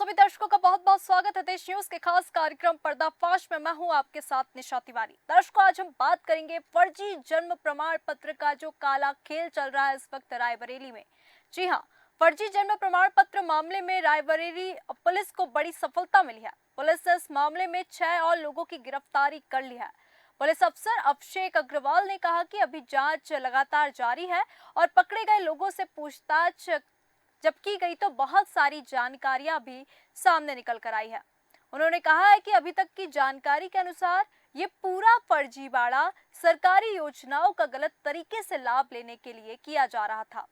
सभी दर्शकों का बहुत बहुत स्वागत है देश न्यूज के खास कार्यक्रम पर्दाफाश में। मैं हूं आपके साथ निशा तिवारी। दर्शकों, आज हम बात करेंगे फर्जी जन्म प्रमाण पत्र का जो काला खेल चल रहा है इस वक्त रायबरेली में। जी हां, फर्जी जन्म प्रमाण पत्र मामले में रायबरेली पुलिस को बड़ी सफलता मिली है। पुलिस ने इस मामले में 6 और लोगों की गिरफ्तारी कर ली है। पुलिस अफसर अभिषेक अग्रवाल ने कहा कि अभी जांच लगातार जारी है और पकड़े गए लोगों से पूछताछ जब की गई तो बहुत सारी जानकारियां भी सामने निकल कर आई है। उन्होंने कहा है कि अभी तक की जानकारी के अनुसार ये पूरा फर्जीवाड़ा सरकारी योजनाओं का गलत तरीके से लाभ लेने के लिए किया जा रहा था।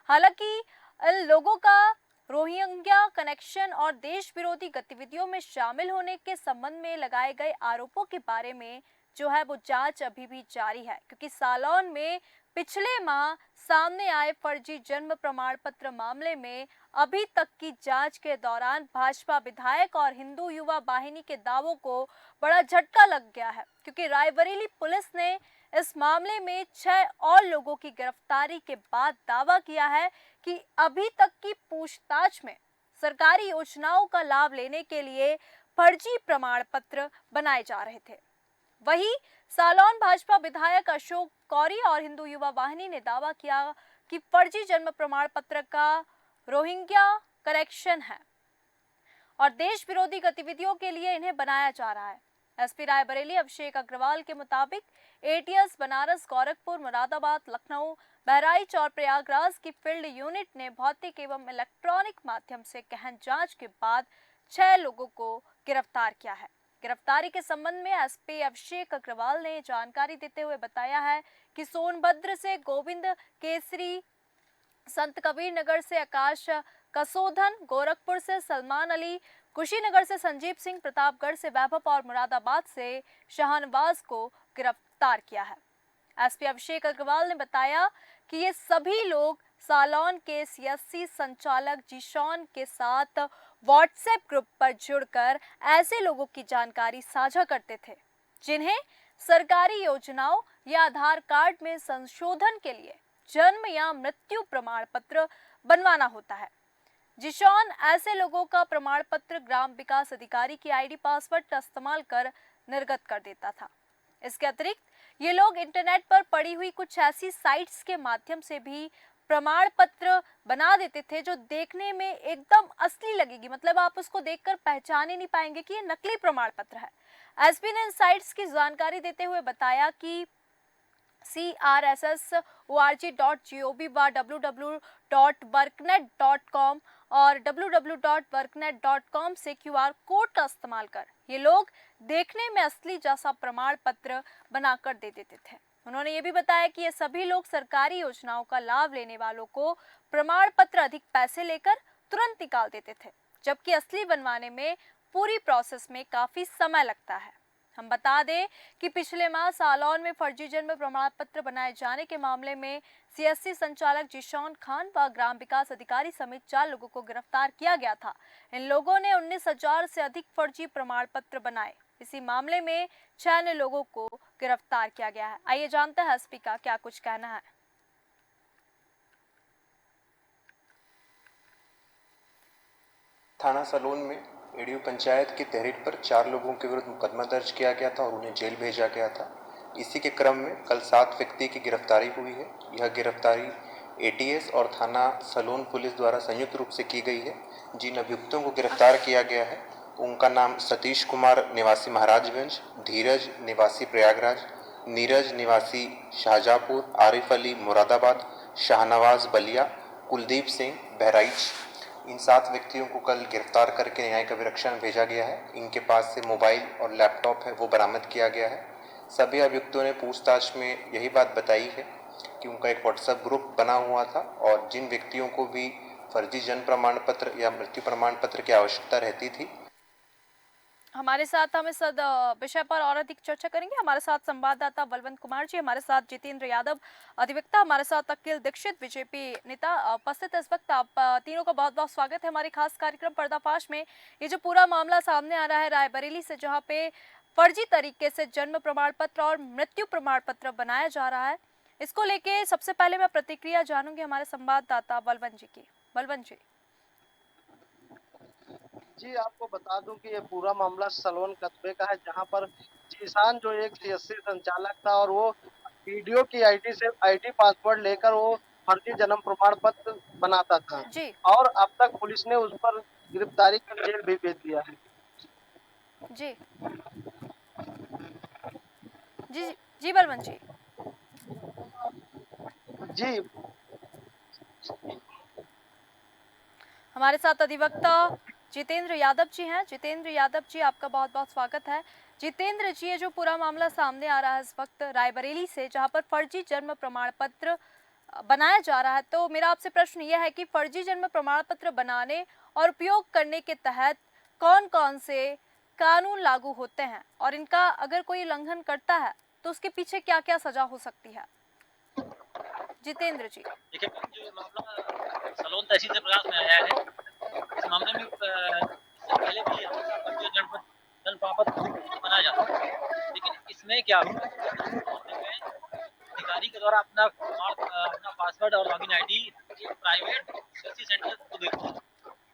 हालांकि इन लोगों का रोहिंग्या कनेक्शन और देश विरोधी गतिविधियों में शामिल होने के संबंध में लगाए गए आरोपों के बारे में जो है वो जांच अभी भी जारी है, क्योंकि सालौन में पिछले माह सामने आए फर्जी जन्म प्रमाण पत्र मामले में अभी तक की जांच के दौरान भाजपा विधायक और हिंदू युवा वाहिनी के दावों को बड़ा झटका लग गया है, क्योंकि रायबरेली पुलिस ने इस मामले में 6 और लोगों की गिरफ्तारी के बाद दावा किया है कि अभी तक की पूछताछ में सरकारी योजनाओं का लाभ लेने के लिए फर्जी प्रमाण पत्र बनाए जा रहे थे। वहीं सालौन भाजपा विधायक अशोक कौरी और हिंदू युवा वाहिनी ने दावा किया कि फर्जी जन्म प्रमाण पत्र का रोहिंग्या कनेक्शन है और देश विरोधी गतिविधियों के लिए इन्हें बनाया जा रहा है। एसपी रायबरेली अभिषेक अग्रवाल के मुताबिक एटीएस बनारस, गोरखपुर, मुरादाबाद, लखनऊ, बहराइच और प्रयागराज की फील्ड यूनिट ने भौतिक एवं इलेक्ट्रॉनिक माध्यम से गहन जांच के बाद 6 लोगों को गिरफ्तार किया है। गिरफ्तारी के संबंध में एसपी अभिषेक अग्रवाल ने जानकारी देते हुए बताया है कि सोनभद्र से गोविंद केसरी, संत कबीर नगर से आकाश कसोधन, गोरखपुर से सलमान अली, कुशीनगर से संजीव सिंह, प्रतापगढ़ से वैभव और मुरादाबाद से शाहनवाज को गिरफ्तार किया है। एसपी अभिषेक अग्रवाल ने बताया कि ये सभी लोग सालौन के सीएससी संचालक जिशॉन के साथ व्हाट्सएप ग्रुप पर जुड़कर ऐसे लोगों की जानकारी साझा करते थे जिन्हें सरकारी योजनाओं या आधार कार्ड में संशोधन के लिए जन्म या मृत्यु प्रमाण पत्र बनवाना होता है। जिशॉन ऐसे लोगों का प्रमाण पत्र ग्राम विकास अधिकारी की आईडी पासवर्ड का इस्तेमाल कर निर्गत कर देता था। इसके अतिरिक्त ये लोग इंटरनेट पर पड़ी हुई कुछ ऐसी साइट्स के माध्यम से भी प्रमाण पत्र बना देते थे जो देखने में एकदम असली लगेगी, मतलब आप उसको देखकर पहचान ही नहीं पाएंगे कि ये नकली प्रमाण पत्र है। एसपी ने इन साइट्स की जानकारी देते हुए बताया कि crss.org.gov व www.worknet.com और www.worknet.com से QR कोड का इस्तेमाल कर ये लोग देखने में असली जैसा प्रमाण पत्र बनाकर दे देते थे। उन्होंने ये भी बताया कि ये सभी लोग सरकारी योजनाओं का लाभ लेने वालों को प्रमाण पत्र अधिक पैसे लेकर तुरंत निकाल देते थे, जबकि असली बनवाने में पूरी प्रोसेस में काफी समय लगता है। हम बता दें कि पिछले माह सालौन में फर्जी जन्म प्रमाण पत्र बनाए जाने के मामले में सीएससी संचालक जिशॉन खान व ग्राम विकास अधिकारी समेत 4 लोगों को गिरफ्तार किया गया था। इन लोगों ने 19,000 से अधिक फर्जी प्रमाण पत्र बनाए। इसी मामले में 6 अन्य लोगों को गिरफ्तार किया गया है। आइए जानते हैं एसपी का क्या कुछ कहना है। थाना सलोन में एडीओ पंचायत की तहरीर पर 4 लोगों के विरुद्ध मुकदमा दर्ज किया गया था और उन्हें जेल भेजा गया था। इसी के क्रम में कल 7 व्यक्ति की गिरफ्तारी हुई है। यह गिरफ्तारी एटीएस और थाना सलोन पुलिस द्वारा संयुक्त रूप से की गई है। जिन अभियुक्तों को गिरफ्तार किया गया है उनका नाम सतीश कुमार निवासी महाराजगंज, धीरज निवासी प्रयागराज, नीरज निवासी शाहजहाँपुर, आरिफ अली मुरादाबाद, शाहनवाज बलिया, कुलदीप सिंह बहराइच। इन 7 व्यक्तियों को कल गिरफ्तार करके न्यायिक अभिरक्षा में भेजा गया है। इनके पास से मोबाइल और लैपटॉप है वो बरामद किया गया है। सभी अभियुक्तों ने पूछताछ में यही बात बताई है कि उनका एक व्हाट्सएप ग्रुप बना हुआ था और जिन व्यक्तियों को भी फर्जी जन्म प्रमाण पत्र या मृत्यु प्रमाण पत्र की आवश्यकता रहती थी। हमारे साथ हम इस विषय पर और अधिक चर्चा करेंगे। हमारे साथ संवाददाता बलवंत कुमार जी, हमारे साथ जितेंद्र यादव अधिवक्ता, हमारे साथ अखिल दीक्षित बीजेपी नेता उपस्थित इस वक्त। आप तीनों का बहुत बहुत स्वागत है हमारे खास कार्यक्रम पर्दाफाश में। ये जो पूरा मामला सामने आ रहा है रायबरेली से, जहाँ पे फर्जी तरीके से जन्म प्रमाण पत्र और मृत्यु प्रमाण पत्र बनाया जा रहा है, इसको लेके सबसे पहले मैं प्रतिक्रिया जानूंगी हमारे संवाददाता बलवंत जी की। बलवंत जी। जी, आपको बता दूँ कि ये पूरा मामला सलोन कस्बे का है, जहाँ पर जीशान जो एक सीएससी संचालक था और वो वीडियो की आईडी से आईडी पासवर्ड लेकर वो फर्जी जन्म प्रमाण पत्र बनाता था जी और अब तक पुलिस ने उस पर गिरफ्तारी कर जेल भी भेज दिया है। जी जी जी जी बलवंत जी। जी, हमारे साथ अधिवक्ता जितेंद्र यादव जी हैं। जितेंद्र यादव जी, आपका बहुत बहुत स्वागत है। जितेंद्र जी, ये जो पूरा मामला सामने आ रहा है इस वक्त रायबरेली से, जहां पर फर्जी जन्म प्रमाण पत्र बनाया जा रहा है, तो मेरा आपसे प्रश्न यह है कि फर्जी जन्म प्रमाण पत्र बनाने और उपयोग करने के तहत कौन कौन से कानून लागू होते हैं और इनका अगर कोई उल्लंघन करता है तो उसके पीछे क्या क्या सजा हो सकती है? जितेंद्र जी। देखिए, जो मामला सलोन तहसील से प्रकाश में आया है, इस मामले में इससे पहले भी यहाँ पर फर्जी जनपद जन प्रापत बनाया जाता है। लेकिन इसमें क्या हुआ कि इस मामले में अधिकारी के द्वारा अपना पासवर्ड और लॉगिन आईडी एक प्राइवेट सीएससी सेंटर को देते हैं।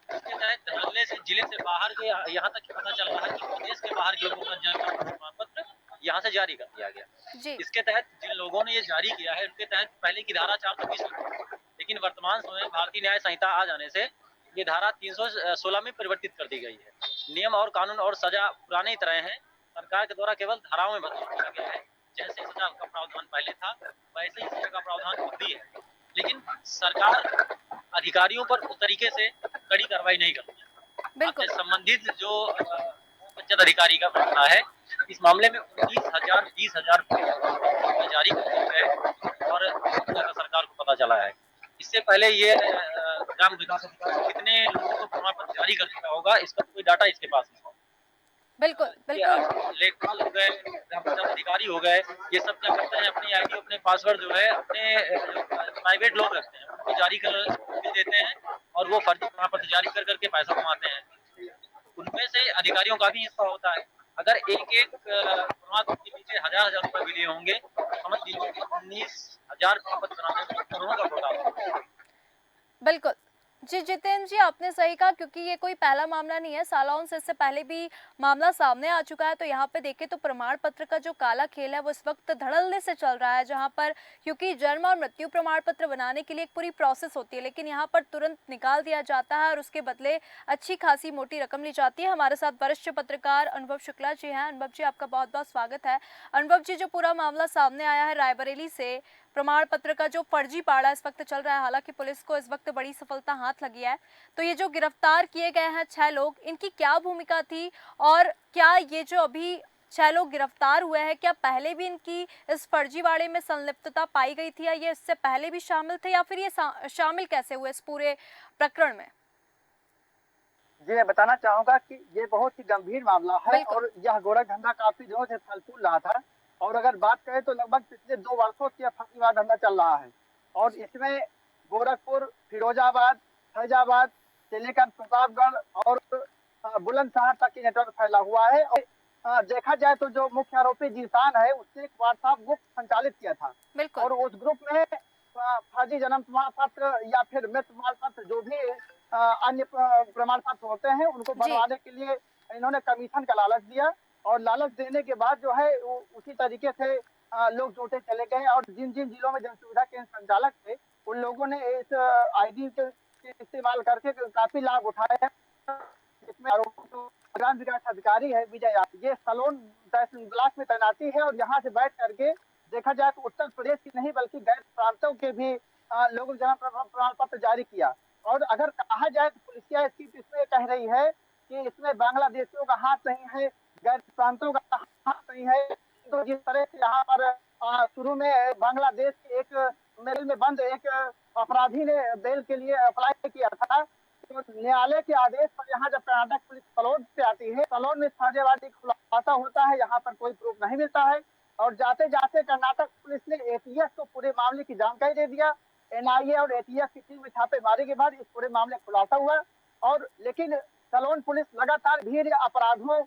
इसके तहत धड़ल्ले से जिले से बाहर के यहाँ तक पता चल रहा है कि प्रदेश के बाहर के लोगों का जन्म प्रमाण पत्र यहाँ से जारी कर दिया गया। जी इसके तहत जिन लोगों ने ये जारी किया है उनके तहत पहले की धारा 420 लेकिन वर्तमान समय में भारतीय न्याय संहिता आ जाने से ये धारा 316 में परिवर्तित कर दी गई है। नियम और कानून और सजा पुराने ही तरह हैं। सरकार के द्वारा केवल धाराओं में बदलाव किया गया है। जैसे सजा का प्रावधान पहले था वैसे ही सजा का प्रावधान अब भी है। लेकिन सरकार अधिकारियों पर उस तरीके से कड़ी कार्रवाई नहीं करती है। बिल्कुल। अपने संबंधित जो पंचायत अधिकारी का मामला है, इस मामले में 19,000 20,000 जारी कर दिए गए और सरकार को पता चला है। इससे पहले ये ग्राम विकास अधिकारी कितने लोगों को प्रमाण पत्र जारी कर चुका होगा, इसका कोई डाटा इसके पास नहीं है। बिल्कुल बिल्कुल। लेखपाल हो गए, ग्राम पंचायत अधिकारी हो गए, ये सब क्या करते हैं, अपनी आईडी अपने पासवर्ड जो है अपने प्राइवेट लोग रखते हैं, उनको जारी कर देते हैं और वो फर्जी प्रमाण पत्र जारी कर करके पैसा कमाते हैं। उनमें से अधिकारियों का भी हिस्सा होता है। अगर एक प्रमाण पत्र के पीछे हजार हजार रुपए भी लिए होंगे, समझ लीजिए कि 19,000 प्रमाण पत्र बनाने में करोड़ों का घोटाला। बिल्कुल। जी जितेंद्र जी, आपने सही कहा, क्योंकि ये कोई पहला मामला नहीं है। सालाउन से इससे पहले भी मामला सामने आ चुका है। तो यहाँ पे देखें तो प्रमाण पत्र का जो काला खेल है वो इस वक्त धड़ल्ले से चल रहा है, जहाँ पर क्योंकि जन्म और मृत्यु प्रमाण पत्र बनाने के लिए एक पूरी प्रोसेस होती है, लेकिन यहाँ पर तुरंत निकाल दिया जाता है और उसके बदले अच्छी खासी मोटी रकम ली जाती है। हमारे साथ वरिष्ठ पत्रकार अनुभव शुक्ला जी हैं। अनुभव जी, आपका बहुत बहुत स्वागत है। अनुभव जी, जो पूरा मामला सामने आया है रायबरेली से, प्रमाण पत्र का जो फर्जीवाड़ा इस वक्त चल रहा है, हालांकि पुलिस को इस वक्त बड़ी सफलता हाथ लगी है, तो ये जो गिरफ्तार किए गए हैं 6 लोग, इनकी क्या भूमिका थी और क्या ये जो अभी 6 लोग गिरफ्तार हुए हैं, क्या पहले भी इनकी इस फर्जीवाड़े में संलिप्तता पाई गई थी या ये इससे पहले भी शामिल थे, या फिर ये शामिल कैसे हुए इस पूरे प्रकरण में? जी, मैं बताना चाहूँगा कि ये बहुत ही गंभीर मामला है बिल्कुल। और यह गोरा धंधा काफ़ी दिनों से फल-फूल रहा था और अगर बात करें तो लगभग पिछले 2 वर्षों से यह फर्जीवाड़ा धंधा चल रहा है और इसमें गोरखपुर, फिरोजाबाद, फैजाबाद से लेकर प्रतापगढ़ और बुलंदशहर तक ये नेटवर्क फैला हुआ है और देखा जाए तो जो मुख्य आरोपी जीशान है, उसने एक व्हाट्सएप ग्रुप संचालित किया था बिल्कुल। और उस ग्रुप में फर्जी जन्म प्रमाण पत्र या फिर मृत्यु प्रमाण पत्र जो भी अन्य प्रमाण पत्र होते हैं उनको बनवाने के लिए इन्होंने कमीशन का लालच दिया और लालच देने के बाद जो है उसी तरीके से लोग जुड़ते चले गए और जिन जिन जिलों में जन सुविधा केंद्र संचालक थे उन लोगों ने इस आईडी के इस्तेमाल करके काफी लाभ उठाए। इसमें ग्राम विकास अधिकारी है विजय यादव, ये सलोन तहसील ब्लॉक में तैनाती है और यहाँ से बैठ करके देखा जाए तो उत्तर प्रदेश की नहीं बल्कि गैर प्रांतों के भी लोगों को जन्म प्रमाण पत्र जारी किया। और अगर कहा जाए तो पुलिसिया स्थिति इसमें कह रही है कि इसमें बांग्लादेशियों का हाथ नहीं है, गैर प्रांतों का हाथ नहीं है। तो जिस तरह से यहाँ पर शुरू में बांग्लादेश के एक जेल में बंद एक अपराधी ने बेल के लिए अप्लाई किया था, तो न्यायालय के आदेश पर यहाँ जब कर्नाटक पुलिस सलोन पे आती है, सलोन में फर्जीवाड़े खुलासा होता है, यहाँ पर कोई प्रूफ नहीं मिलता है और जाते जाते कर्नाटक पुलिस ने एटीएस को पूरे मामले की जानकारी दे दिया। एनआईए और एटीएस की टीम में छापेमारी के बाद इस पूरे मामले खुलासा हुआ और लेकिन सलोन पुलिस लगातार भीड़ अपराधों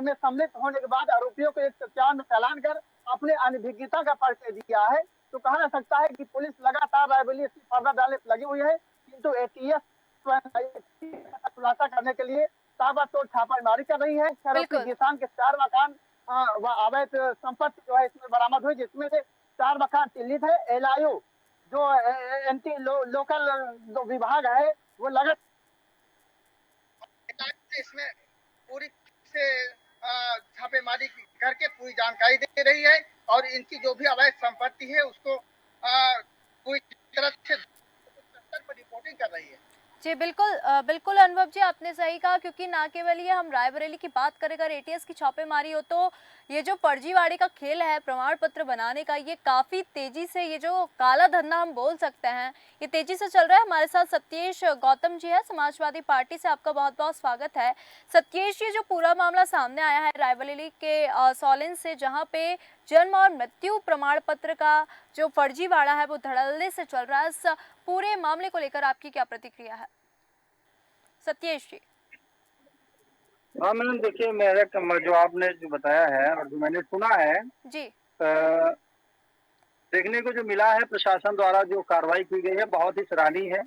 में सम्मिलित होने के बाद आरोपियों को एक सत्यान में फैलान कर अपने अनभिज्ञता का परिचय दिया है। तो कहा जा सकता है कि पुलिस लगातार रायबरेली पर्दा डालने लगी हुई है, किंतु एटीएस खुलासा करने के लिए ताबड़तोड़ छापेमारी कर रही है। खैर बिल्कुल। जीसान के 4 मकान व अवैध संपत्ति जो है इसमें बरामद हुई, जिसमें से 4 मकान चिन्हित है। एलआईयू जो एंटी लोकल जो विभाग है वो लगातार इसमें पूरी से छापेमारी करके पूरी जानकारी दे रही है और इनकी जो भी अवैध संपत्ति है उसको पूरी तरह से स्तर पर रिपोर्टिंग कर रही है। जी बिल्कुल, बिल्कुल अनुभव जी, आपने सही कहा, क्योंकि ना केवल ये हम रायबरेली की बात करें, अगर एटीएस की छापेमारी हो तो ये जो फर्जीवाड़े का खेल है प्रमाण पत्र बनाने का, ये काफी तेजी से, ये जो काला धंधा हम बोल सकते हैं, ये तेजी से चल रहा है। हमारे साथ सत्येश गौतम जी है, समाजवादी पार्टी से, आपका बहुत बहुत स्वागत है। सत्येश, ये जो पूरा मामला सामने आया है रायबरेली के सोलन से, जहाँ पे जन्म और मृत्यु प्रमाण पत्र का जो फर्जीवाड़ा है वो धड़ल्ले से चल रहा है, इस पूरे मामले को लेकर आपकी क्या प्रतिक्रिया है सत्येश जी? हाँ मैडम, देखिए मेरा जो आपने जो बताया है और जो मैंने सुना है, जी देखने को जो मिला है, प्रशासन द्वारा जो कार्रवाई की गई है बहुत ही सराहनीय है।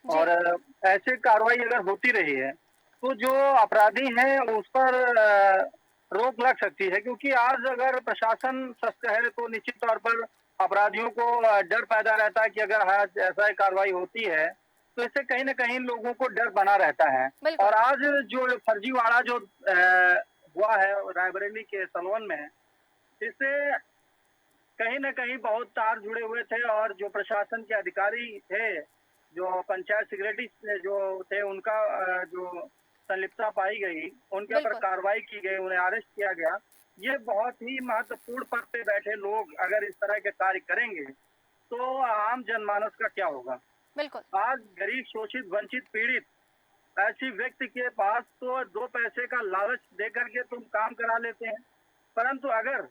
और ऐसे कार्रवाई अगर होती रही है तो जो अपराधी हैं उस पर रोक लग सकती है, क्योंकि आज अगर प्रशासन सख्त है तो निश्चित तौर पर अपराधियों को डर पैदा रहता है कि अगर ऐसा कार्रवाई होती है तो इससे कहीं ना कहीं लोगों को डर बना रहता है। और आज जो फर्जीवाड़ा जो हुआ है रायबरेली के सलोन में, इससे कहीं ना कहीं बहुत तार जुड़े हुए थे और जो प्रशासन के अधिकारी थे, जो पंचायत सेक्रेटरी जो थे, उनका जो संलिप्तता पाई गई, उनके ऊपर कार्रवाई की गई, उन्हें अरेस्ट किया गया। ये बहुत ही महत्वपूर्ण पद पे बैठे लोग अगर इस तरह के कार्य करेंगे तो आम जनमानस का क्या होगा। बिल्कुल। आज गरीब, शोषित, वंचित, पीड़ित ऐसी व्यक्ति के पास तो 2 पैसे का लालच दे करके तुम काम करा लेते हैं, परंतु अगर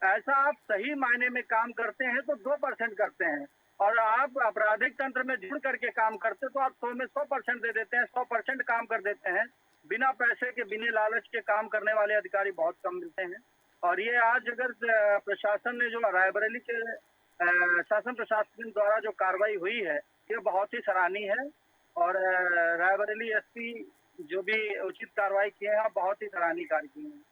ऐसा आप सही मायने में काम करते हैं तो 2% करते हैं, और आप आपराधिक तंत्र में जुड़ करके काम करते तो आप 100 में 100% दे देते हैं, 100% काम कर देते हैं। बिना पैसे के, बिना लालच के काम करने वाले अधिकारी बहुत कम मिलते हैं। और ये आज अगर प्रशासन ने जो रायबरेली के शासन प्रशासन द्वारा जो कार्रवाई हुई है ये बहुत ही सराहनीय है। और रायबरेली एसपी जो भी उचित कार्रवाई किए हैं, बहुत ही सराहनीय कार्य किए हैं।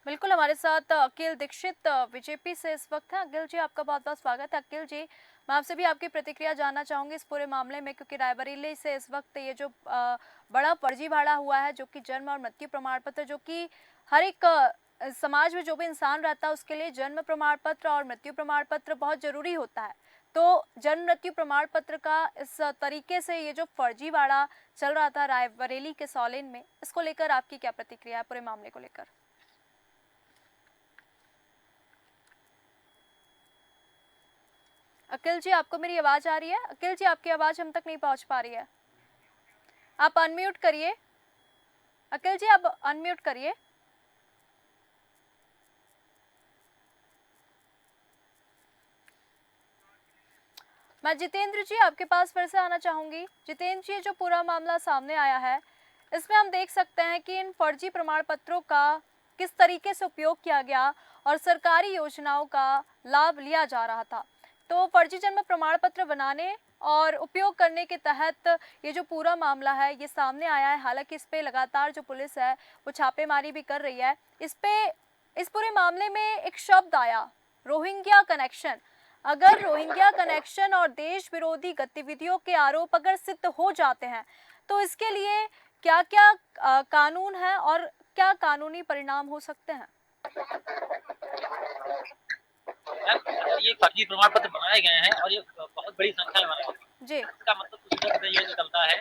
बिल्कुल, हमारे साथ अखिल दीक्षित बीजेपी से इस वक्त है। अखिल जी, आपका बहुत बहुत स्वागत है। अखिल जी, मैं आपसे भी आपकी प्रतिक्रिया जानना चाहूंगी इस पूरे मामले में, क्योंकि रायबरेली से इस वक्त ये जो बड़ा फर्जीवाड़ा हुआ है, जो कि जन्म और मृत्यु प्रमाण पत्र, जो कि हर एक समाज में जो भी इंसान रहता है उसके लिए जन्म प्रमाण पत्र और मृत्यु प्रमाण पत्र बहुत जरूरी होता है। तो जन्म मृत्यु प्रमाण पत्र का इस तरीके से ये जो फर्जीवाड़ा चल रहा था रायबरेली के सोलन में, इसको लेकर आपकी क्या प्रतिक्रिया है पूरे मामले को लेकर? अखिल जी, आपको मेरी आवाज आ रही है? अखिल जी, आपकी आवाज हम तक नहीं पहुंच पा रही है, आप अनम्यूट करिए। अखिल जी, आप अनम्यूट करिए। मैं जितेंद्र जी आपके पास फिर से आना चाहूंगी। जितेंद्र जी, जो पूरा मामला सामने आया है, इसमें हम देख सकते हैं कि इन फर्जी प्रमाण पत्रों का किस तरीके से उपयोग किया गया और सरकारी योजनाओं का लाभ लिया जा रहा था। तो फर्जी जन्म प्रमाण पत्र बनाने और उपयोग करने के तहत ये जो पूरा मामला है ये सामने आया है। हालांकि इस पे लगातार जो पुलिस है वो छापेमारी भी कर रही है। इस पूरे मामले में एक शब्द आया, रोहिंग्या कनेक्शन। अगर रोहिंग्या कनेक्शन और देश विरोधी गतिविधियों के आरोप अगर सिद्ध हो जाते हैं तो इसके लिए क्या क्या कानून है और क्या कानूनी परिणाम हो सकते हैं? ये फर्जी प्रमाण पत्र बनाए गए हैं और ये बहुत बड़ी संख्या में बनाए गए जी। इसका मतलब ये निकलता है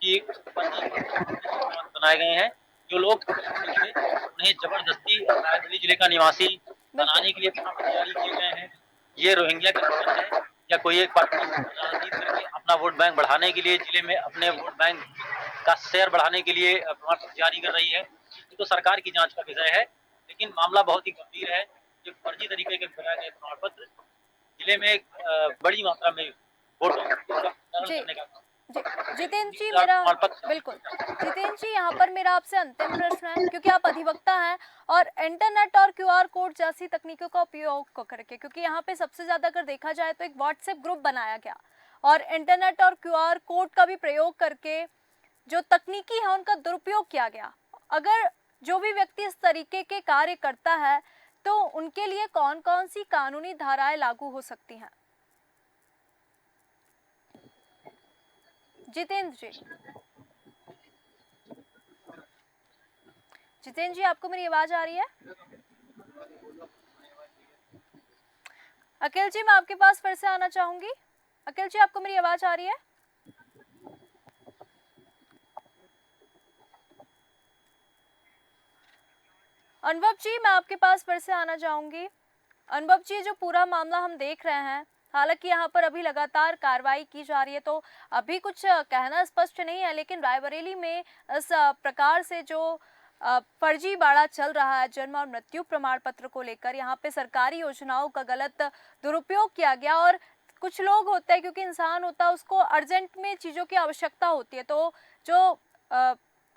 कि बनाए गए हैं जो लोग उन्हें जबरदस्ती रायबरेली जिले का निवासी बनाने के लिए तैयारी किए गए हैं। ये रोहिंग्या कनेक्शन है या कोई एक पार्टी राजनीति करके अपना वोट बैंक बढ़ाने के लिए जिले में अपने वोट बैंक का शेयर बढ़ाने के लिए प्रमाण पत्र जारी कर रही है, ये तो सरकार की जांच का विषय है। लेकिन मामला बहुत ही गंभीर है। जो फर्जी तरीके के बनाए गए प्रमाण पत्र जिले में बड़ी मात्रा में वोटों करने का जितेंद्र जी, मेरा बिल्कुल जितेंद्र जी, यहाँ पर मेरा आपसे अंतिम प्रश्न है, क्योंकि आप अधिवक्ता हैं और इंटरनेट और क्यूआर कोड जैसी तकनीकों का उपयोग करके, क्योंकि यहाँ पे सबसे ज्यादा अगर देखा जाए तो एक व्हाट्सएप ग्रुप बनाया गया और इंटरनेट और क्यूआर कोड का भी प्रयोग करके जो तकनीकी है उनका दुरुपयोग किया गया। अगर जो भी व्यक्ति इस तरीके के कार्य करता है तो उनके लिए कौन कौन सी कानूनी धाराएं लागू हो सकती हैं? जितेंद्र जी, जितेंद्र जी, आपको मेरी आवाज आ रही है? अखिल जी, मैं आपके पास फिर से आना चाहूंगी। अखिल जी, आपको मेरी आवाज आ रही है? अनुभव जी, मैं आपके पास फिर से आना चाहूंगी। अनुभव जी, जो पूरा मामला हम देख रहे हैं, हालांकि यहाँ पर अभी लगातार कार्रवाई की जा रही है तो अभी कुछ कहना स्पष्ट नहीं है, लेकिन रायबरेली में इस प्रकार से जो फर्जीवाड़ा चल रहा है जन्म और मृत्यु प्रमाण पत्र को लेकर, यहाँ पे सरकारी योजनाओं का गलत दुरुपयोग किया गया। और कुछ लोग होते हैं, क्योंकि इंसान होता है, उसको अर्जेंट में चीज़ों की आवश्यकता होती है, तो जो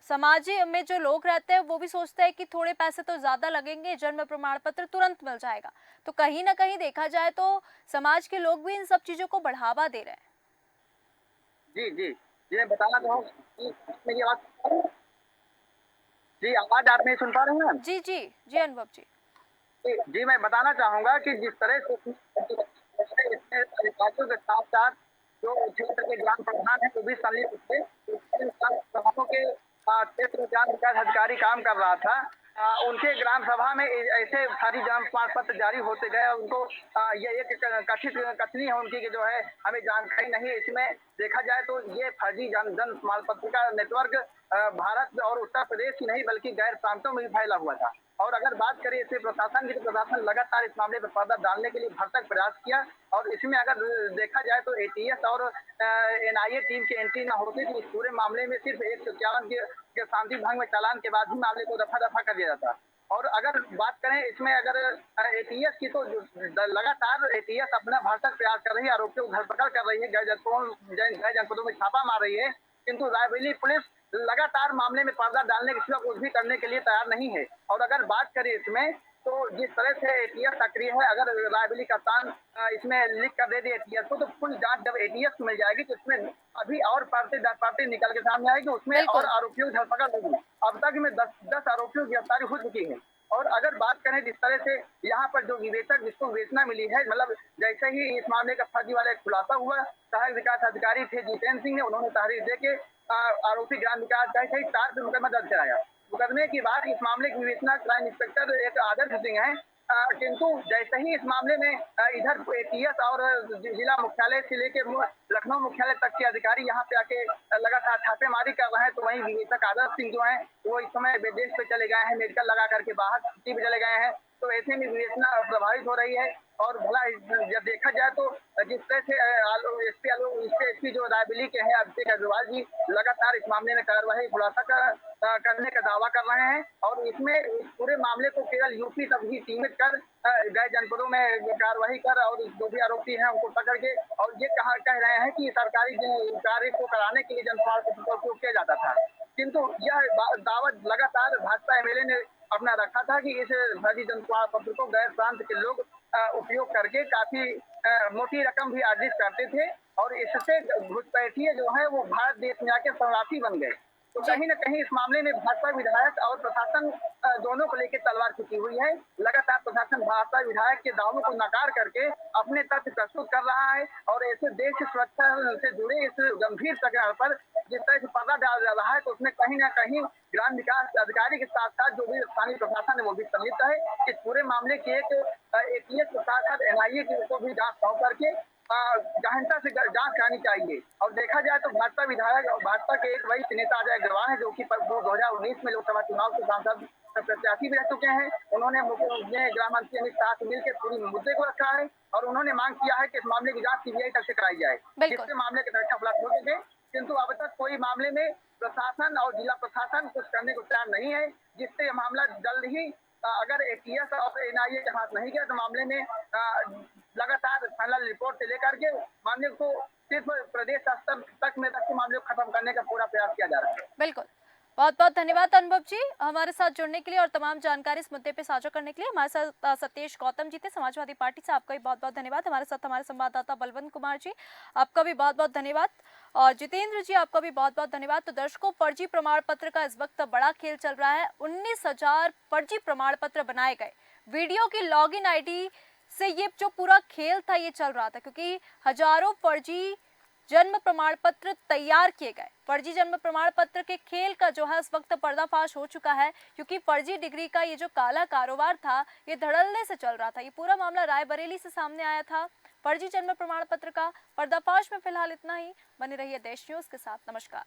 समाज में जो लोग रहते हैं वो भी सोचते हैं कि थोड़े पैसे तो ज़्यादा लगेंगे, जन्म प्रमाण पत्र तुरंत मिल जाएगा। तो कहीं ना कहीं देखा जाए तो समाज के लोग भी इन सब चीज़ों को बढ़ावा दे रहे हैं। जी जी जी, मैं बताना चाहूँ कि मेरी आवाज, जी आवाज आप नहीं सुन पा रहे हैं? जी जी जी अनुभव जी। जी, मैं बताना चाहूंगा कि जिस तरह से इसमें अधिकारियों के साथ साथ जो क्षेत्र के ग्राम प्रधान है वो भी संलिप्त थे। ग्रामों के क्षेत्र में ग्राम विकास अधिकारी काम कर रहा था। उनके ग्राम सभा में ऐसे सारी जन्म प्रमाण पत्र जारी होते गए और उनको ये एक कथित कथनी है उनकी कि जो है हमें जानकारी नहीं है। इसमें देखा जाए तो ये फर्जी जन्म प्रमाण पत्र का नेटवर्क भारत और उत्तर प्रदेश ही नहीं बल्कि गैर प्रांतों में भी फैला हुआ था। और अगर बात करें इससे प्रशासन की, तो प्रशासन लगातार इस मामले पर पर्दा डालने के लिए भरसक प्रयास किया। और इसमें अगर देखा जाए तो एटीएस और एनआईए टीम की एंट्री न होती तो इस पूरे मामले में सिर्फ 151 के शांति भंग में चालान के बाद ही मामले को दफा दफा कर दिया जाता। और अगर बात करें इसमें अगर एटीएस की, तो लगातार एटीएस अपना भरसक प्रयास कर रही है, आरोपियों को धरपकड़ कर रही है, गैर जनपदों में छापा मार रही है, किंतु रायबरेली पुलिस लगातार मामले में पर्दा डालने के सिवा कुछ भी करने के लिए तैयार नहीं है। और अगर बात करें इसमें, तो जिस तरह से एटीएस सक्रिय है, अगर रायबरेली कप्तान इसमें लिख कर दे दिए एटीएस को, तो फुल जांच जब एटीएस को मिल जाएगी तो इसमें अभी और पार्टी निकल के सामने आएगी, उसमें और आरोपियों की धरपकड़ होगी। अब तक में 10 आरोपियों की गिरफ्तारी हो चुकी है। और अगर बात करें जिस तरह से यहाँ पर जो निवेशक जिसको विवेचना मिली है, मतलब जैसे ही इस मामले का फर्जी वाला खुलासा हुआ, सहायक विकास अधिकारी थे जितेंद्र सिंह ने, उन्होंने तहरीर दे के आरोपी ग्राम विकास सहित 4 पे मुकदमा दर्ज कराया। मुकदमे की बात इस मामले की विवेचना क्राइम इंस्पेक्टर एक आदर्श सिंह है, किंतु जैसे ही इस मामले में इधर एटीएस और जिला मुख्यालय से लेकर लखनऊ मुख्यालय तक के अधिकारी यहाँ पे आके लगातार छापेमारी कर रहे हैं, तो वहीं विवेचक आदर्श सिंह जो है वो इस समय विदेश पे चले गए हैं, मेडिकल लगा करके बाहर छुट्टी पे चले गए हैं। तो ऐसे में विवेचना प्रभावित हो रही है। और भला जब देखा जाए तो जिस तरह से एसपी जो रायबरेली के हैं अभिषेक अग्रवाल जी लगातार इस मामले में कार्रवाई खुलासा करने का दावा कर रहे हैं। और इसमें इस पूरे मामले को केवल यूपी तक ही सीमित कर गए जनपदों में कार्रवाई कर और जो भी आरोपी हैं उनको पकड़ के, और ये कह रहे हैं कि सरकारी कार्य को कराने के लिए जनप्रतिनिधियों का उपयोग किया जाता था। किंतु यह दावा लगातार भाजपा एमएलए ने अपना रखा था कि इस फर्जी जनप्रमाण पत्र को गैर प्रांत के लोग उपयोग करके काफी मोटी रकम भी अर्जित करते थे, और इससे घुसपैठिए जो है वो भारत देश में आके शरणार्थी बन गए। तो कहीं न कहीं इस मामले में भाजपा विधायक और प्रशासन दोनों को लेकर तलवार खींची हुई है। लगातार प्रशासन भाजपा विधायक के दावों को नकार करके अपने तथ्य प्रस्तुत कर रहा है, और ऐसे देश की सुरक्षा से जुड़े इस गंभीर प्रकरण पर जिस तरह से पर्दा डाला जा रहा है, तो उसमें कहीं न कहीं ग्राम विकास अधिकारी के साथ साथ जो भी स्थानीय प्रशासन है वो भी संलिप्त है। इस पूरे मामले की एक एटीएस के साथ साथ एनआईए को भी जांच सौंप करके गहनता से जांच करानी चाहिए। और देखा जाए तो भाजपा विधायक और भाजपा के एक वरिष्ठ नेता अजय अग्रवाल है, जो कि 2019 में लोकसभा चुनाव के सांसद प्रत्याशी भी रह चुके हैं। उन्होंने गृह मंत्री अमित शाह से मिलकर पूरी मुद्दे को रखा है, और उन्होंने मांग किया है कि इस मामले की जांच सीबीआई तक से कराई जाए, जिससे मामले के तथ्य उपलब्ध हो सके। किंतु अब तक कोई मामले में प्रशासन और जिला प्रशासन कुछ करने को तैयार नहीं है, जिससे यह मामला जल्द ही अगर एटीएस और एनआईए के हाथ नहीं गया तो मामले में लगातार फाइनल रिपोर्ट से लेकर के मामले को सिर्फ प्रदेश स्तर तक में रख के मामले को खत्म करने का पूरा प्रयास किया जा रहा है। बिल्कुल। बहुत बहुत धन्यवाद अनुभव जी हमारे साथ जुड़ने के लिए और तमाम जानकारी इस मुद्दे पे साझा करने के लिए। हमारे साथ सतीश गौतम जी थे समाजवादी पार्टी से, आपका भी बहुत बहुत धन्यवाद। हमारे साथ हमारे संवाददाता बलवंत कुमार जी, आपका भी बहुत बहुत धन्यवाद। और जितेंद्र जी, आपका भी बहुत बहुत धन्यवाद। तो दर्शकों, फर्जी प्रमाण पत्र का इस वक्त बड़ा खेल चल रहा है। 19,000 फर्जी प्रमाण पत्र बनाए गए। वीडियो की लॉगिन आईडी से ये जो पूरा खेल था ये चल रहा था, क्योंकि हजारों फर्जी जन्म प्रमाण पत्र तैयार किए गए। फर्जी जन्म प्रमाण पत्र के खेल का जो है इस वक्त पर्दाफाश हो चुका है, क्योंकि फर्जी डिग्री का ये जो काला कारोबार था ये धड़ल्ले से चल रहा था। ये पूरा मामला रायबरेली से सामने आया था। फर्जी जन्म प्रमाण पत्र का पर्दाफाश में फिलहाल इतना ही। बने रहिए देश न्यूज के साथ। नमस्कार।